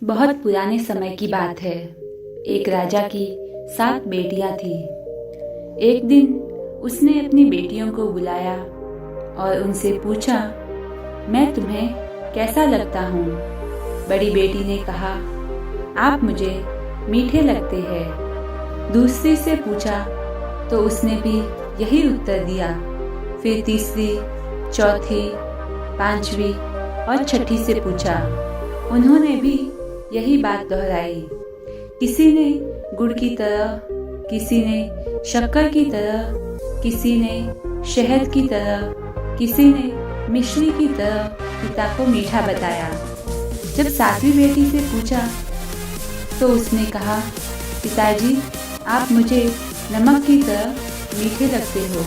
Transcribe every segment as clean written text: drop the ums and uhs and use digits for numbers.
बहुत पुराने समय की बात है। एक राजा की 7 बेटियां थी। एक दिन उसने अपनी बेटियों को बुलाया और उनसे पूछा, मैं तुम्हें कैसा लगता हूँ? बड़ी बेटी ने कहा, आप मुझे मीठे लगते हैं। दूसरी से पूछा तो उसने भी यही उत्तर दिया। फिर तीसरी, चौथी, पांचवी और छठी से पूछा। उन्होंने भी यही बात दोहराई। किसी ने गुड़ की तरह, किसी ने शक्कर की तरह, किसी ने शहद की तरह, किसी ने मिश्री की तरह पिता को मीठा बताया। जब 7वीं बेटी से पूछा तो उसने कहा, पिताजी आप मुझे नमक की तरह मीठे लगते हो।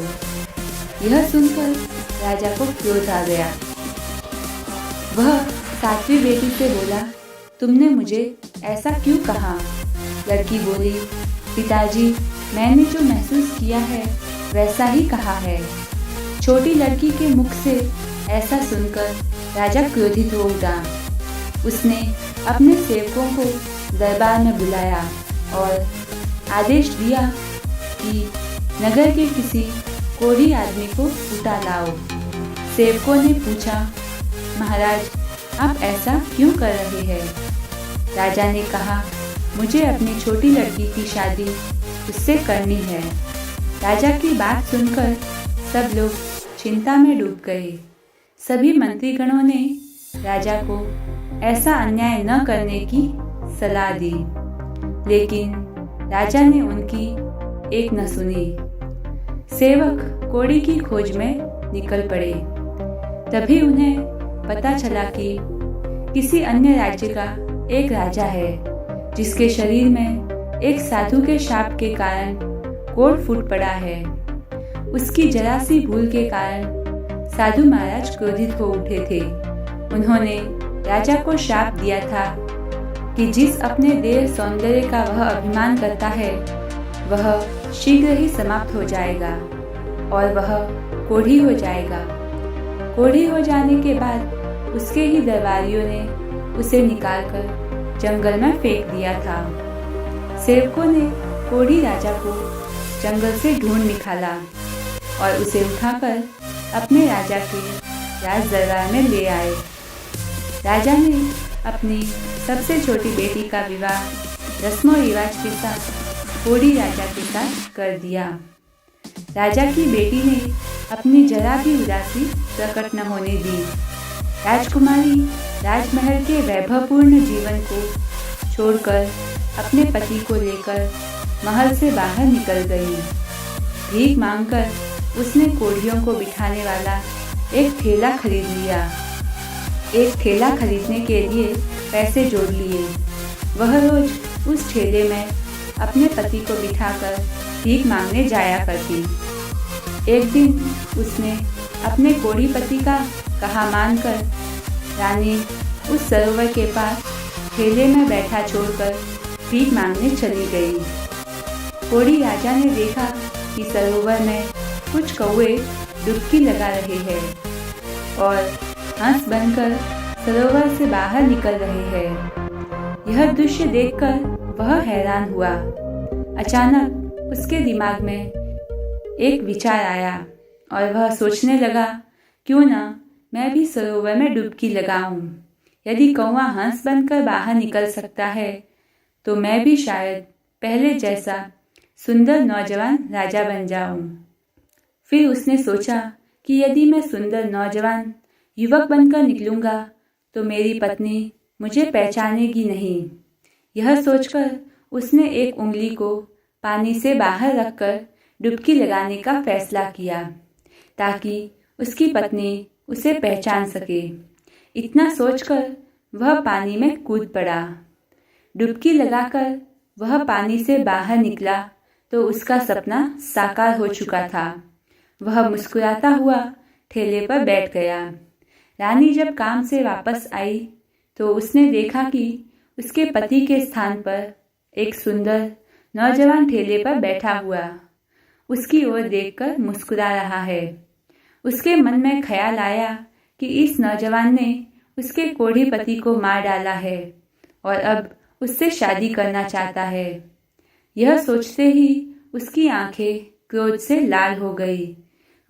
यह सुनकर राजा को क्रोध आ गया। वह 7वीं बेटी से बोला, तुमने मुझे ऐसा क्यों कहा? लड़की बोली, पिताजी मैंने जो महसूस किया है वैसा ही कहा है। छोटी लड़की के मुख से ऐसा सुनकर राजा क्रोधित हो उठा। उसने अपने सेवकों को दरबार में बुलाया और आदेश दिया कि नगर के किसी कोढ़ी आदमी को उठा लाओ। सेवकों ने पूछा, महाराज आप ऐसा क्यों कर रहे हैं? राजा ने कहा, मुझे अपनी छोटी लड़की की शादी उससे करनी है। राजा की बात सुनकर सब लोग चिंता में डूब गए। सभी मंत्रीगणों ने राजा को ऐसा अन्याय न करने की सलाह दी, लेकिन राजा ने उनकी एक न सुनी। सेवक कोढ़ी की खोज में निकल पड़े। तभी उन्हें पता चला कि किसी अन्य राज्य का एक राजा है जिसके शरीर में एक साधु के शाप के कारण कोढ़ फूट पड़ा है। उसकी जरा सी भूल के कारण साधु महाराज क्रोधित हो उठे थे। उन्होंने राजा को शाप दिया था कि जिस अपने देह सौंदर्य का वह अभिमान करता है वह शीघ्र ही समाप्त हो जाएगा और वह कोढ़ी हो जाएगा। कोढ़ी हो जाने के बाद उसके ही दरबारियों ने उसे निकालकर जंगल में फेंक दिया था। सेवकों ने कोढ़ी राजा को जंगल से ढूंढ निकाला और उसे उठाकर अपने राजा के राज दरबार में ले आए। राजा ने अपनी सबसे छोटी बेटी का विवाह रस्मों रिवाज के साथ कोढ़ी राजा के साथ कर दिया। राजा की बेटी ने अपनी जरा भी उदासी प्रकट न होने दी। राजकुमारी राजमहल के वैभवपूर्ण जीवन को छोड़कर अपने पति को लेकर महल से बाहर निकल गई। भीख मांगकर उसने कोढ़ियों को बिठाने वाला एक ठेला खरीद लिया। एक ठेला खरीदने के लिए पैसे जोड़ लिए। वह रोज उस ठेले में अपने पति को बिठाकर भीख मांगने जाया करती। एक दिन उसने अपने कोढ़ी पति का कहा मानकर रानी उस सरोवर के पास ठेले में बैठा छोड़कर भीख मांगने चली गई। कोढ़ी राजा ने देखा कि सरोवर में कुछ कौवे डुबकी लगा रहे हैं और हंस बनकर सरोवर से बाहर निकल रहे हैं। यह दृश्य देखकर वह हैरान हुआ। अचानक उसके दिमाग में एक विचार आया और वह सोचने लगा, क्यों ना मैं भी सरोवर में डुबकी लगाऊं। यदि कौवा हंस बनकर बाहर निकल सकता है तो मैं भी शायद पहले जैसा सुंदर नौजवान राजा बन जाऊं। फिर उसने सोचा कि यदि मैं सुंदर नौजवान युवक बनकर निकलूंगा तो मेरी पत्नी मुझे पहचानेगी नहीं। यह सोचकर उसने एक उंगली को पानी से बाहर रखकर डुबकी लगाने का फैसला किया ताकि उसकी पत्नी उसे पहचान सके। इतना सोचकर वह पानी में कूद पड़ा। डुबकी लगाकर वह पानी से बाहर निकला तो उसका सपना साकार हो चुका था। वह मुस्कुराता हुआ ठेले पर बैठ गया। रानी जब काम से वापस आई तो उसने देखा कि उसके पति के स्थान पर एक सुंदर नौजवान ठेले पर बैठा हुआ उसकी ओर देखकर मुस्कुरा रहा है। उसके मन में ख्याल आया कि इस नौजवान ने उसके कोढ़ी पति को मार डाला है और अब उससे शादी करना चाहता है। यह सोचते ही उसकी आंखें क्रोध से लाल हो गई।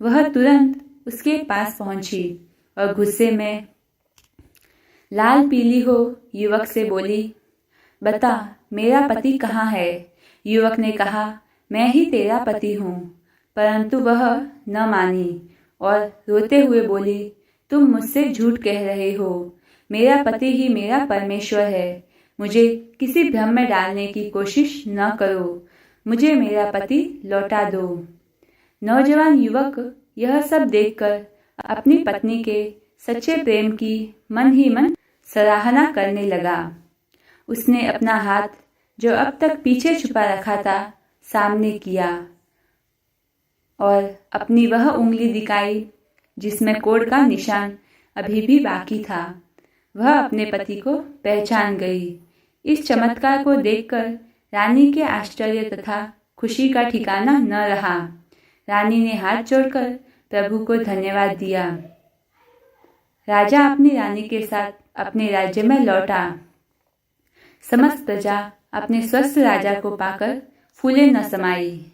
वह तुरंत उसके पास पहुंची और गुस्से में लाल पीली हो युवक से बोली, बता मेरा पति कहाँ है? युवक ने कहा, मैं ही तेरा पति हूँ। परंतु वह न मानी और रोते हुए बोली, तुम मुझसे झूठ कह रहे हो। मेरा पति ही मेरा परमेश्वर है। मुझे किसी भ्रम में डालने की कोशिश न करो। मुझे मेरा पति लौटा दो। नौजवान युवक यह सब देखकर अपनी पत्नी के सच्चे प्रेम की मन ही मन सराहना करने लगा। उसने अपना हाथ जो अब तक पीछे छुपा रखा था सामने किया और अपनी वह उंगली दिखाई जिसमें कोढ़ का निशान अभी भी बाकी था। वह अपने पति को पहचान गई। इस चमत्कार को देखकर रानी के आश्चर्य तथा खुशी का ठिकाना न रहा। रानी ने हाथ जोड़कर प्रभु को धन्यवाद दिया। राजा अपनी रानी के साथ अपने राज्य में लौटा। समस्त प्रजा अपने स्वस्थ राजा को पाकर फूले न समाई।